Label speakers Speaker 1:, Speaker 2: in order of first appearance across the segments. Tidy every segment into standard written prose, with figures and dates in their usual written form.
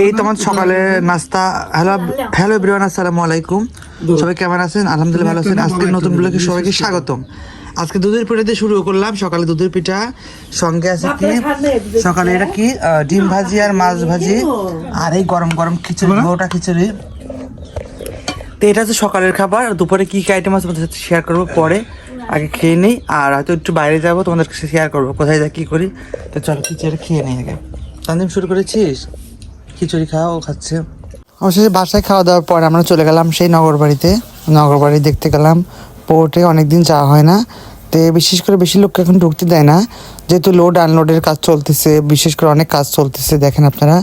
Speaker 1: এই তোমার সকালে নাস্তা। হ্যালো হ্যালো এভরিওয়ান, আসসালামু আলাইকুম। সবাই কেমন আছেন? আলহামদুলিল্লাহ ভালো আছেন। আজকে নতুন ব্লগে সবাইকে স্বাগতম। আজকে দুধের পিঠা দিয়ে শুরু করলাম। সকালে দুধের পিঠা, সঙ্গে আছে কি সকালে এটা কি ডিম ভাজি আর মাছ ভাজি, আর এই গরম গরম খিচুড়ি, গোটা খিচুড়ি। তো এটা হচ্ছে সকালের খাবার। দুপুরে কি কি আইটেম আছে তোমাদের সাথে শেয়ার করবো পরে, আগে খেয়ে নিই। আর হয়তো একটু বাইরে যাবো, তোমাদের কাছে শেয়ার করবো কোথায় যা কী করি। তো চলো খিচুড়ি খেয়ে নিই আগে। তানজিম শুরু করেছিস? খিচুড়ি খাওয়া ও খাচ্ছে। অবশেষে বাসায় খাওয়া দাওয়ার পর আমরা চলে গেলাম সেই নগরবাড়িতে। নগরবাড়ি দেখতে গেলাম। পোর্টে অনেকদিন যাওয়া হয় না, তো বিশেষ করে বেশি লোককে এখন ঢুকতে দেয় না, যেহেতু লোড আনলোডের কাজ চলতেছে। বিশেষ করে অনেক কাজ চলতেছে, দেখেন আপনারা।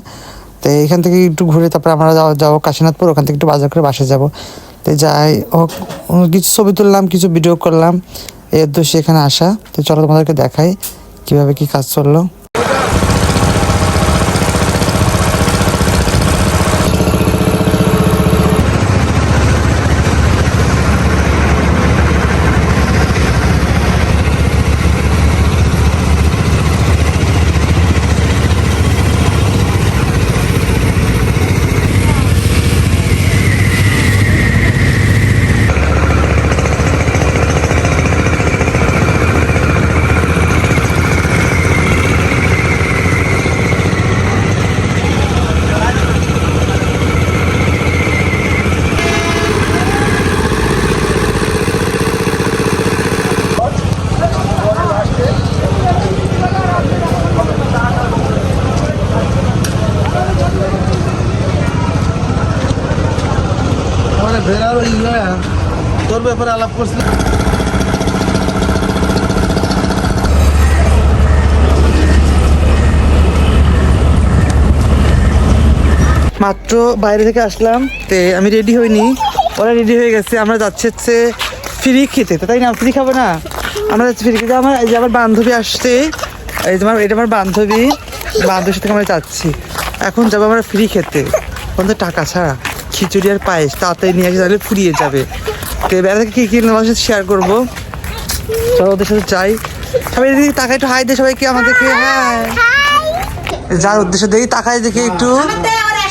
Speaker 1: তো এখান থেকে একটু ঘুরে তারপরে আমরা যাবো কাশীনাথপুর, ওখান থেকে একটু বাজার করে বাসায় যাবো। তো যাই হোক, কিছু ছবি তুললাম, কিছু ভিডিও করলাম, এই উদ্দেশ্যে এখানে আসা। তো চলো তোমাদেরকে দেখাই কীভাবে কী কাজ চললো। তোর ব্যাপারে আলাপ করছি। মাত্র বাইরে থেকে আসলাম, তে আমি রেডি হইনি, ওরা রেডি হয়ে গেছে। আমরা যাচ্ছি হচ্ছে ফ্রি খেতে, তাই না? ফ্রি খাবো না, আমরা যাচ্ছি ফ্রি খেতে। আমার এই যে আমার বান্ধবী আসছে, এই তোমার এটা আমার বান্ধবীর সাথে আমরা যাচ্ছি। এখন যাবো আমরা ফ্রি খেতে, ওখান থেকে টাকা ছাড়া খিচুড়ি আর পায়েস তাড়াতাড়ি নিয়ে আসি, তাহলে ফুরিয়ে যাবে। তো বেড়া থেকে কী কিনলে আমার সাথে শেয়ার করবো, সবাই ওদের সাথে যাই। সবাই এদিকে তাকায় একটু হাই দে সবাইকে, আমাদেরকে হ্যাঁ যার উদ্দেশ্য দেখি তাকায় দেখি একটু।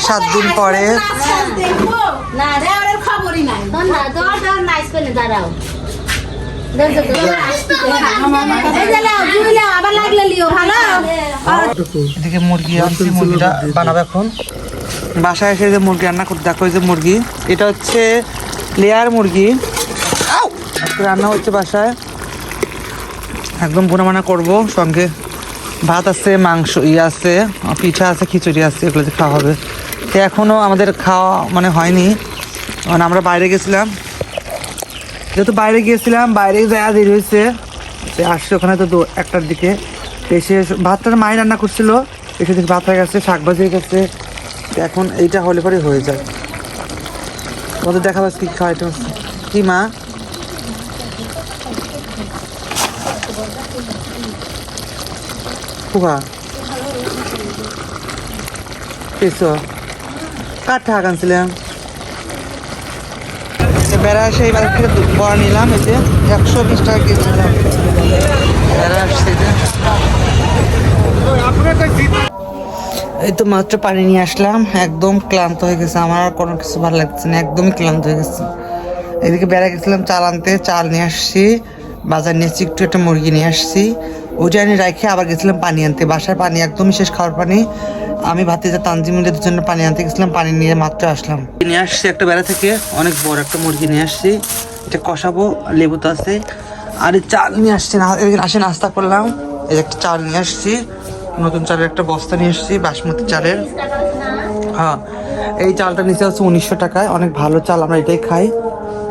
Speaker 1: 7 দিন পরে এদিকে মুরগি আনছি, মুরগিটা বানাবো এখন। বাসায় এসে যে মুরগি রান্না করতে দেখো, যে মুরগি এটা হচ্ছে লেয়ার মুরগি, রান্না হচ্ছে বাসায়। একদম বোনা করবো, সঙ্গে ভাত আছে, মাংস আছে, পিঠা আছে, খিচুড়ি আছে, এগুলো খাওয়া হবে। তো এখনও আমাদের খাওয়া মানে হয়নি, মানে আমরা বাইরে গেছিলাম। যেহেতু বাইরে গিয়েছিলাম, বাইরে যাওয়া দেরি হয়েছে, সে আসছে ওখানে তো 1টার দিকে। এসে ভাতটা মাই রান্না করছিল, এসে দেখি ভাত হয়ে গেছে, শাক ভাজি হয়ে গেছে। এখন এইটা হলে পরে হয়ে যায়। তোমাদের দেখাবো কি খাওয়া আইটেম আছে। কি মা? কুহা পেয়েছো? কার টাকা আনছিলাম? বেড়া আসে এইবার থেকে বড়া নিলাম, এই যে 120 টাকা কিনছিলাম। বেড়া আসছে এই তো মাত্র পানি নিয়ে আসলাম। একদম ক্লান্ত হয়ে গেছে আমার, আর কোনো কিছু ভালো লাগছে না, একদমই ক্লান্ত হয়ে গেছে। এদিকে বেড়া গেছিলাম চাল আনতে, চাল নিয়ে আসছি। বাজার নিয়ে একটু একটা মুরগি নিয়ে আসছি, ওইটা আমি রাখে আবার গেছিলাম পানি আনতে। বাসার পানি একদমই শেষ, খাওয়ার পানি। আমি ভাতিজা তানজিমের জন্য পানি আনতে গেছিলাম, পানি নিয়ে মাত্র আসলাম। নিয়ে আসছি একটা বেড়া থেকে অনেক বড় একটা মুরগি নিয়ে আসছি, এটা কষাবো, লেবু তো আছে। আর এই চাল নিয়ে আসছি না, আসে নাস্তা করলাম। এই একটা চাল নিয়ে আসছি, নতুন চালের একটা বস্তা নিয়ে আসছি, বাসমতি চালের। হ্যাঁ, এই চালটা নিচে হচ্ছে 1900 টাকায়, অনেক ভালো চাল, আমরা এটাই খাই।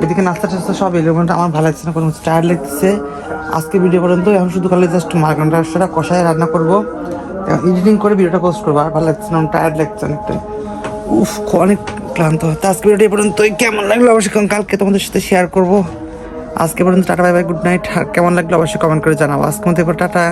Speaker 1: এদিকে নাস্তা টাস্তা সব এলো, আমার ভালো লাগছে না, কোনো টায়ার্ড লাগতেছে। আজকে ভিডিও পর্যন্ত, এখন শুধু খালি জাস্ট মার্গানটা কষায় রান্না করবো, এডিটিং করে ভিডিওটা পোস্ট করবো। আর ভালো লাগছে না, টায়ার্ড লাগছে অনেকটা, উফ অনেক ক্লান্ত। তো আজকে ভিডিও পর্যন্ত কেমন লাগলো অবশ্যই কালকে তোমাদের সাথে শেয়ার করবো। আজকে পর্যন্ত tata, bye bye, good night. কেমন লাগলো অবশ্যই কমেন্ট করে জানাবো। আজকে মধ্যে টাটা।